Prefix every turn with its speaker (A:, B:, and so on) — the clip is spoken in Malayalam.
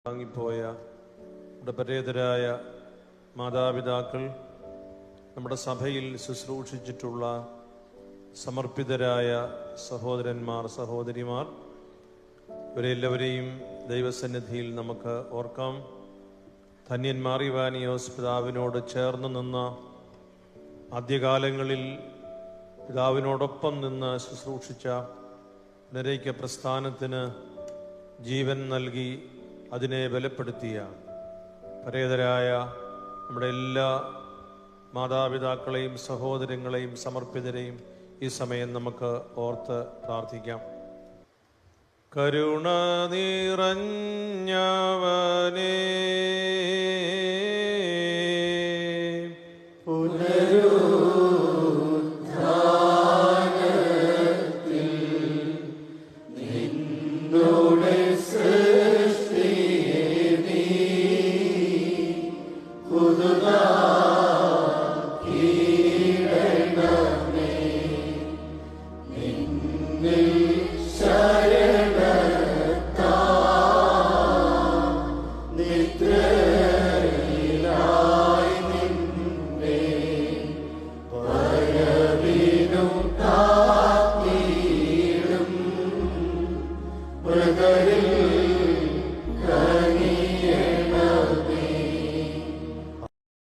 A: വാങ്ങിപ്പോയ നമ്മുടെ പരേതരായ മാതാപിതാക്കൾ, നമ്മുടെ സഭയിൽ ശുശ്രൂഷിച്ചിട്ടുള്ള സമർപ്പിതരായ സഹോദരന്മാർ, സഹോദരിമാർ, ഇവരെല്ലാവരെയും ദൈവസന്നിധിയിൽ നമുക്ക് ഓർക്കാം. ധന്യന്മാർ ഇവാനിയോസ് പിതാവിനോട് ചേർന്ന് നിന്ന ആദ്യകാലങ്ങളിൽ പിതാവിനോടൊപ്പം നിന്ന് ശുശ്രൂഷിച്ച പുനരൈക്യ പ്രസ്ഥാനത്തിന് ജീവൻ നൽകി അതിനെ ബലപ്പെടുത്തിയ പരേതരായ നമ്മുടെ എല്ലാ മാതാപിതാക്കളെയും സഹോദരങ്ങളെയും സമർപ്പിതരെയും ഈ സമയം നമുക്ക് ഓർത്ത് പ്രാർത്ഥിക്കാം. കരുണ നിറഞ്ഞവനേ,